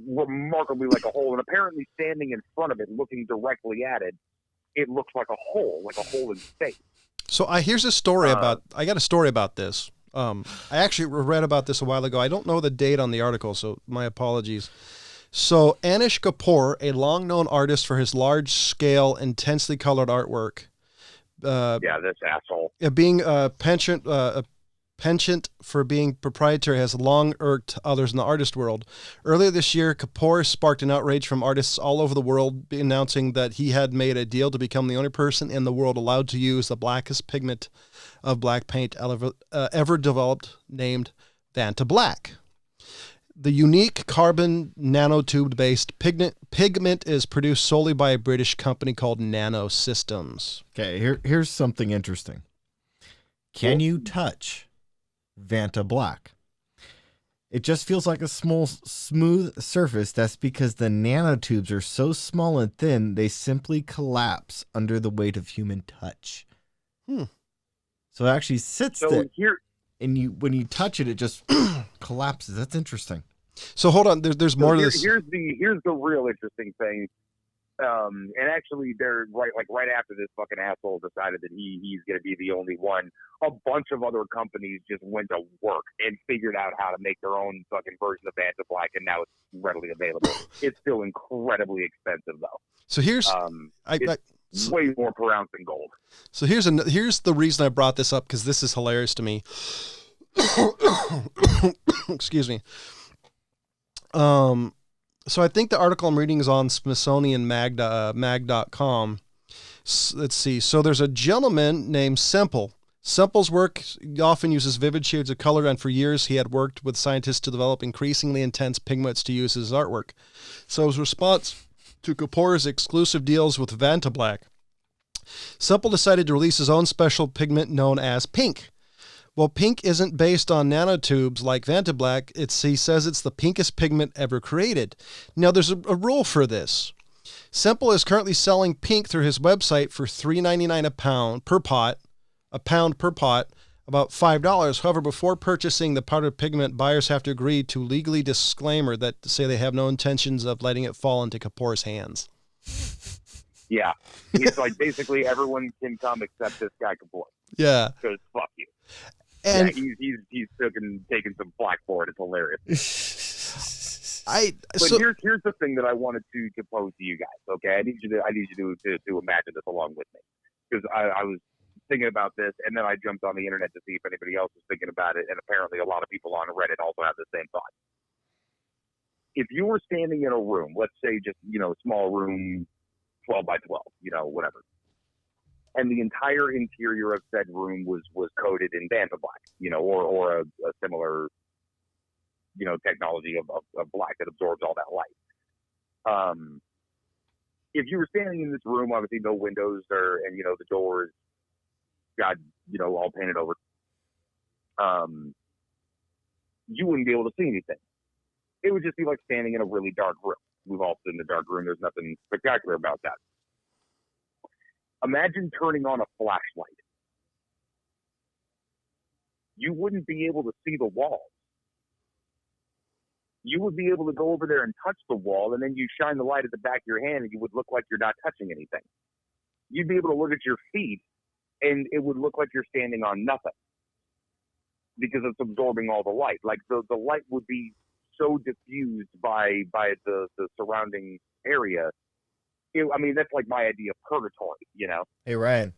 remarkably like a hole, and apparently standing in front of it, looking directly at it, it looks like a hole in space. So here's a story I got a story about this. I actually read about this a while ago. I don't know the date on the article, so my apologies. So Anish Kapoor, a long-known artist for his large-scale, intensely colored artwork. This asshole. Being penchant for being proprietary has long irked others in the artist world. Earlier this year, Kapoor sparked an outrage from artists all over the world, announcing that he had made a deal to become the only person in the world allowed to use the blackest pigment of black paint ever developed, named vanta-black. The unique carbon nanotube-based pigment is produced solely by a British company called Nano Systems. Okay, here's something interesting. Can you touch vanta-black? It just feels like a smooth surface. That's because the nanotubes are so small and thin, they simply collapse under the weight of human touch. So it actually sits there, and when you touch it, it just collapses. That's interesting. So hold on, there's more to this. Here's the real interesting thing. And actually, they're right after this fucking asshole decided that he's going to be the only one, a bunch of other companies just went to work and figured out how to make their own fucking version of vanta-black, and now it's readily available. It's still incredibly expensive, though. So here's it's way more pronounced than gold. So here's the reason I brought this up, because this is hilarious to me. Excuse me. So I think the article I'm reading is on SmithsonianMag.com. Let's see. So there's a gentleman named Semple. Semple's work often uses vivid shades of color, and for years he had worked with scientists to develop increasingly intense pigments to use as artwork. So his response to Kapoor's exclusive deals with vanta-black, Semple decided to release his own special pigment known as pink. Well, pink isn't based on nanotubes like vanta-black. He says it's the pinkest pigment ever created. Now, there's a rule for this. Simple is currently selling pink through his website for $3.99 a pound per pot, about $5. However, before purchasing the powdered pigment, buyers have to agree to legally disclaimer that say they have no intentions of letting it fall into Kapoor's hands. Yeah. It's like basically everyone can come except this guy Kapoor. Yeah. Because fuck you. And yeah, he's taking some flack for it. It's hilarious. But here's the thing that I wanted to pose to you guys. Okay, I need you to imagine this along with me, because I was thinking about this, and then I jumped on the internet to see if anybody else was thinking about it, and apparently a lot of people on Reddit also have the same thought. If you were standing in a room, let's say just small room, 12 by 12, whatever, and the entire interior of said room was coated in vanta-black, or a similar technology of black that absorbs all that light. If you were standing in this room, obviously no windows and the doors got, all painted over, you wouldn't be able to see anything. It would just be like standing in a really dark room. We've all stood in a dark room. There's nothing spectacular about that. Imagine turning on a flashlight. You wouldn't be able to see the walls. You would be able to go over there and touch the wall, and then you shine the light at the back of your hand, and you would look like you're not touching anything. You'd be able to look at your feet, and it would look like you're standing on nothing because it's absorbing all the light. Like the light would be so diffused by the surrounding area. That's like my idea of purgatory, Hey, Ryan,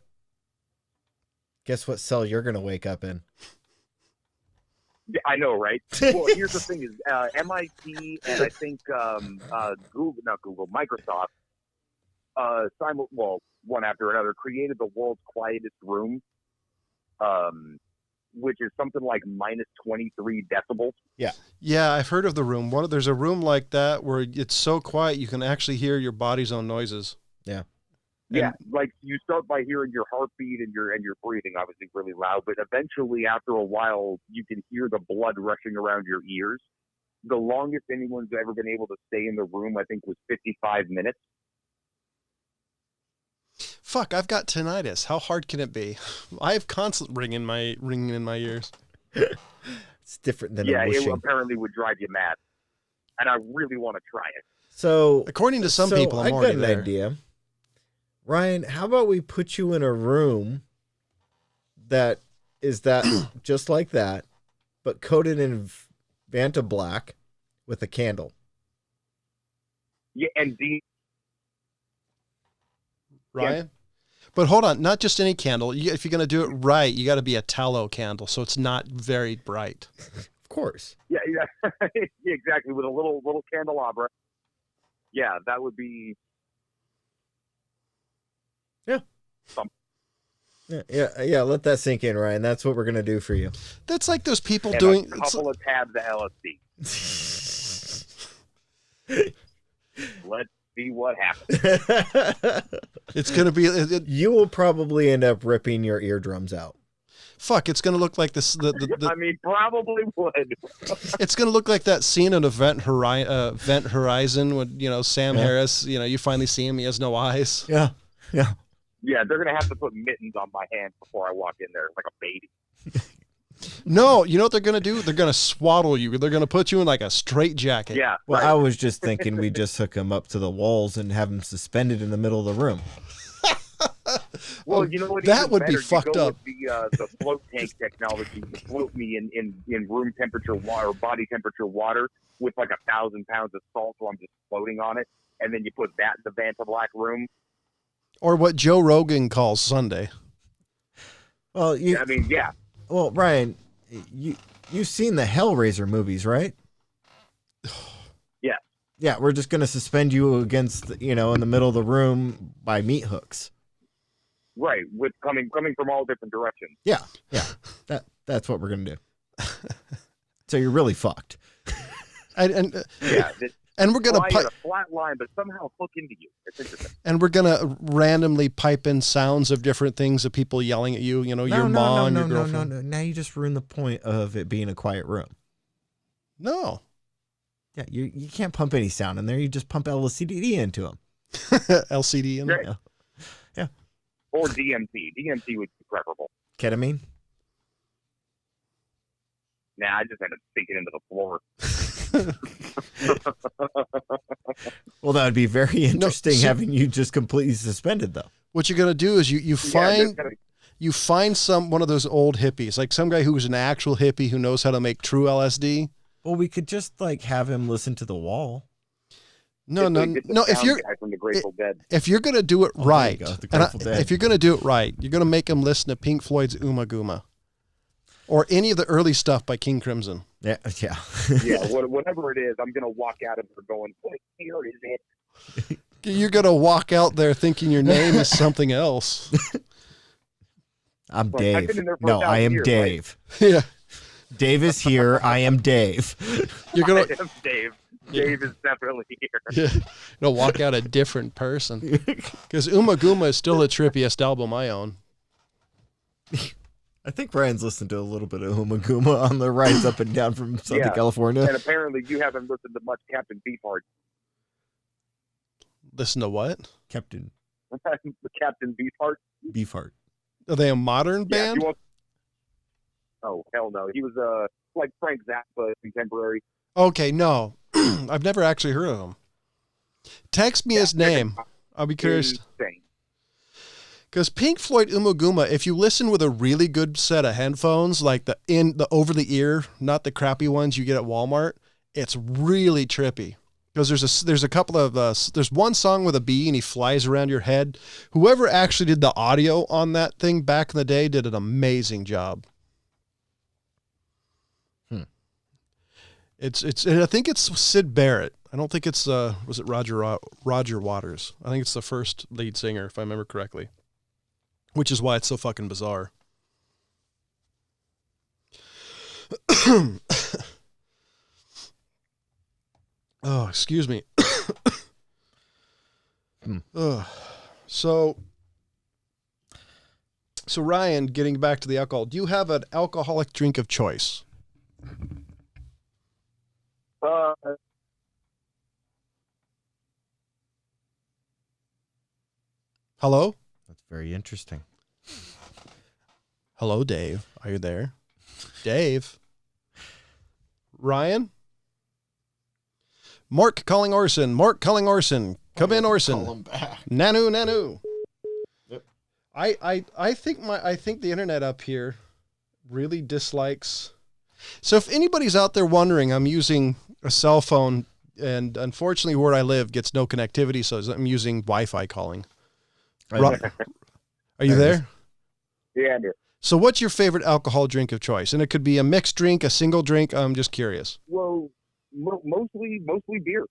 guess what cell you're going to wake up in? I know, right? Well, here's the thing: is MIT and I think Microsoft, one after another, created the world's quietest room, which is something like minus 23 decibels. Yeah, I've heard of the room. There's a room like that where it's so quiet you can actually hear your body's own noises. Yeah. Yeah, like you start by hearing your heartbeat and your breathing, obviously really loud, but eventually after a while you can hear the blood rushing around your ears. The longest anyone's ever been able to stay in the room, I think, was 55 minutes. Fuck, I've got tinnitus. How hard can it be? I have constant ringing in my ears. It's different than it apparently would drive you mad, and I really want to try it. So, according to some people, I'm already there. I've got an idea. Ryan, how about we put you in a room that is just like that, but coated in vanta-black with a candle? Yeah, and Ryan? Yeah. But hold on, not just any candle. If you're going to do it right, you got to be a tallow candle, so it's not very bright. Of course. Yeah, exactly, with a little candelabra. Yeah, that would be... Yeah. Let that sink in, Ryan. That's what we're gonna do for you. That's like those people and doing a couple of tabs of LSD. Let's see what happens. It's gonna be. You will probably end up ripping your eardrums out. Fuck! It's gonna look like this. Probably would. It's gonna look like that scene in Event Horizon when Sam Harris. You finally see him. He has no eyes. Yeah. Yeah, they're going to have to put mittens on my hands before I walk in there like a baby. No, you know what they're going to do? They're going to swaddle you. They're going to put you in like a straitjacket. Yeah. Well, right. I was just thinking we just hook him up to the walls and have him suspended in the middle of the room. Well, you know what? That would be fucked up. With the float tank technology to float me in room temperature water, body temperature water with like 1,000 pounds of salt, so I'm just floating on it. And then you put that in the vanta-black room. Or what Joe Rogan calls Sunday. Well, yeah. Well, Ryan, you've seen the Hellraiser movies, right? Yeah. Yeah, we're just going to suspend you against, in the middle of the room by meat hooks. Right, with coming from all different directions. Yeah. That's what we're going to do. So you're really fucked. And we're gonna a flat line, but somehow hook into you. It's interesting. And we're gonna randomly pipe in sounds of different things of people yelling at you. Your mom, your girlfriend. No. Now you just ruined the point of it being a quiet room. No. Yeah, you can't pump any sound in there. You just pump LSD into them. LCD. Great. Yeah. Or DMT. DMT would be preferable. Ketamine? Nah, I just had to sink it into the floor. Well, that would be very interesting so- having you just completely suspended, though. What you're gonna do is you find you find one of those old hippies, like some guy who's an actual hippie who knows how to make true LSD. Well, we could just like have him listen to The Wall. No. If you're guy from the Grateful Dead. If you're gonna do it right, there you go, the Grateful Dead. if you're gonna do it right, you're gonna make him listen to Pink Floyd's Uma Guma, or any of the early stuff by King Crimson. Yeah. Yeah, whatever it is, I'm gonna walk out of there going, "What here is it?" You're gonna walk out there thinking your name is something else. I'm Like, I've been Dave. in there for No, 1,000 I am years, Dave. Yeah, Dave is here. I am Dave. you're gonna I am Dave. Dave is definitely here. walk out a different person. Because Uma Guma is still the trippiest album I own. I think Brian's listened to a little bit of Uma Guma on the rides up and down from Southern Yeah. California. And apparently, you haven't listened to much Captain Beefheart. Listen to what? Captain Captain Beefheart. Beefheart. Are they a modern Yeah, band? you won't. Oh hell no! He was like Frank Zappa contemporary. Okay, no. I've never actually heard of them. Text me his name. I'll be curious. Insane. Because Pink Floyd Uma Guma, if you listen with a really good set of headphones, like the over the ear, not the crappy ones you get at Walmart, it's really trippy. Because there's a couple of there's one song with a bee and he flies around your head. Whoever actually did the audio on that thing back in the day did an amazing job. And I think it's Syd Barrett. I don't think it's was it Roger Waters. I think it's the first lead singer, if I remember correctly. Which is why it's so fucking bizarre. Oh, excuse me. So Ryan, getting back to the alcohol, do you have an alcoholic drink of choice? Hello? That's very interesting. Hello, Dave. Are you there? Dave? Ryan? Mark calling Orson. Mark calling Orson. Come in, Orson. Call him back. Nanu. Yep. I think the internet up here really dislikes. So if anybody's out there wondering, I'm using a cell phone, and unfortunately where I live gets no connectivity, so I'm using Wi-Fi calling. Are you there? Yeah, I'm here. So what's your favorite alcohol drink of choice? And it could be a mixed drink, a single drink. I'm just curious. Well, mostly beer.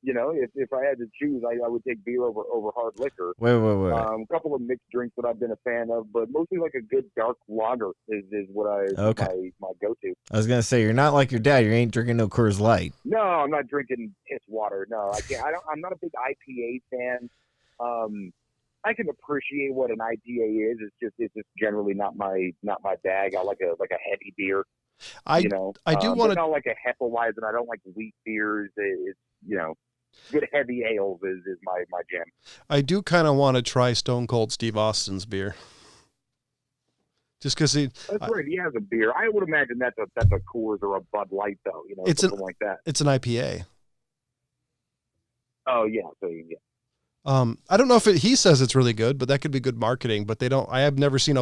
You know, if I had to choose, I would take beer over hard liquor. Wait. A couple of mixed drinks that I've been a fan of, but mostly like a good dark lager is what my go-to. I was gonna say you're not like your dad. You ain't drinking no Coors Light. No, I'm not drinking piss water. No, I can't. I'm not a big IPA fan. I can appreciate what an IPA is. It's just generally not my bag. I like a heavy beer. I do want to. Not like a Hefeweizen. I don't like wheat beers. It's good heavy ales is my jam. I do kind of want to try Stone Cold Steve Austin's beer. Just because that's right, he has a beer. I would imagine that's a Coors or a Bud Light, though. It's something like that. It's an IPA. Oh yeah, so yeah. I don't know if he says it's really good, but that could be good marketing. But they don't. I have never seen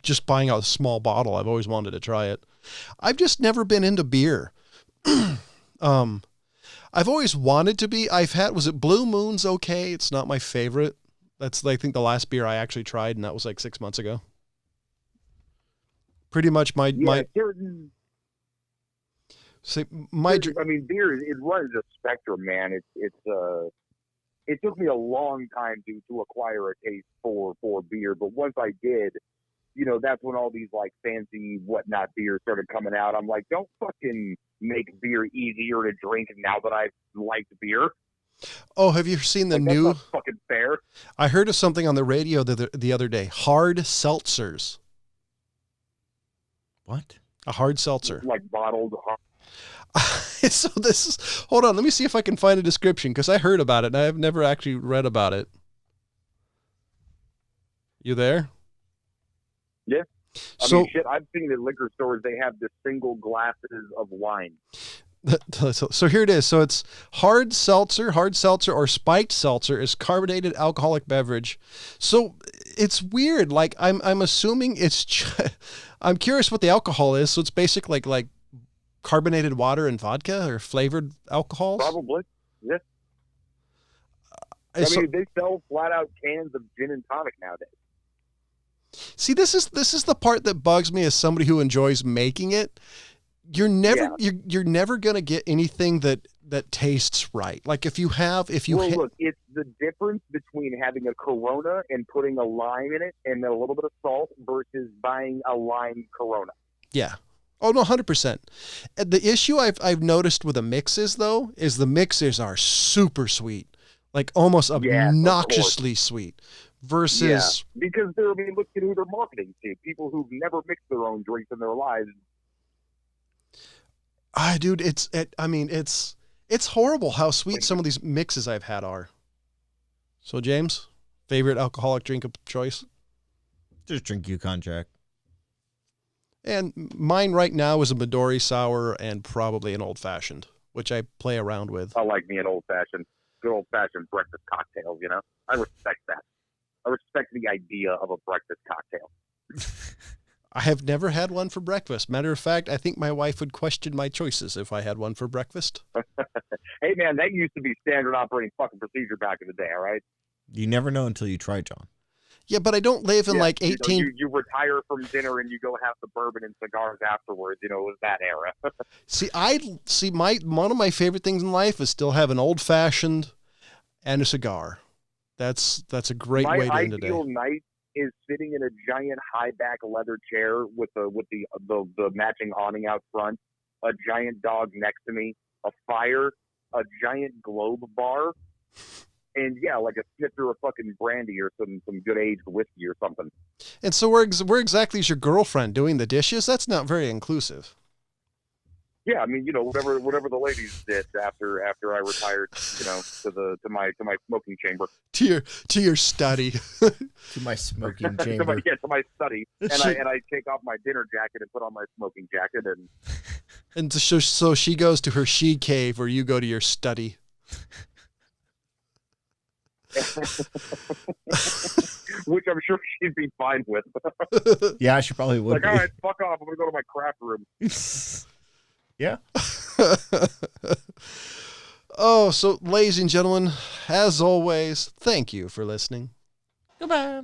just buying a small bottle. I've always wanted to try it. I've just never been into beer. I've always wanted to be. Was it Blue Moon's okay? It's not my favorite. That's I think the last beer I actually tried, and that was like 6 months ago. Pretty much my. I mean, beer, it runs a spectrum, man. It took me a long time to acquire a taste for beer, but once I did, that's when all these like fancy whatnot beers started coming out. I'm like, don't fucking make beer easier to drink now that I've liked beer. Oh, have you seen the new? That's not fucking fair. I heard of something on the radio the other day. Hard seltzers. What? A hard seltzer. Like bottled. So this is, hold on, let me see if I can find a description because I heard about it and I've never actually read about it. You there? Yeah. I So, mean, shit, I've seen at liquor stores, they have the single glasses of wine. so here it is. So it's hard seltzer or spiked seltzer is carbonated alcoholic beverage. So it's weird. Like I'm assuming I'm curious what the alcohol is. So it's basically like carbonated water and vodka or flavored alcohols. Probably. Yeah. I mean, they sell flat out cans of gin and tonic nowadays. See, this is the part that bugs me as somebody who enjoys making it. You're never gonna get anything that tastes right. Like if you look, it's the difference between having a Corona and putting a lime in it and a little bit of salt versus buying a lime Corona. Yeah. Oh no, 100%. The issue I've noticed with the mixes though is the mixes are super sweet, like almost obnoxiously sweet. Versus, because look at who they're marketing to. People who've never mixed their own drinks in their lives. Dude, it's horrible how sweet some of these mixes I've had are. So, James, favorite alcoholic drink of choice? Just drink Yukon Jack. And mine right now is a Midori Sour and probably an Old Fashioned, which I play around with. I like me an Old Fashioned, good Old Fashioned breakfast cocktail, you know? I respect that. I respect the idea of a breakfast cocktail. I have never had one for breakfast. Matter of fact, I think my wife would question my choices if I had one for breakfast. Hey, man, that used to be standard operating fucking procedure back in the day, all right? You never know until you try, John. Yeah, but I don't live in like 18... You retire from dinner and you go have the bourbon and cigars afterwards. You know, it was that era. One of my favorite things in life is still have an Old Fashioned and a cigar. That's a great way to end the day. My ideal night is sitting in a giant high back leather chair with the matching awning out front, a giant dog next to me, a fire, a giant globe bar, and like a snifter of fucking brandy or some good aged whiskey or something. And so where exactly is your girlfriend doing the dishes? That's not very inclusive. Yeah, I mean, whatever the ladies did after I retired, to my smoking chamber. To your study. To my smoking chamber. to my study. And I take off my dinner jacket and put on my smoking jacket and so she goes to her she cave where you go to your study. Which I'm sure she'd be fine with. Yeah, she probably would. Like, all right, fuck off. I'm gonna go to my craft room. Yeah. Oh, so ladies and gentlemen, as always, thank you for listening. Goodbye.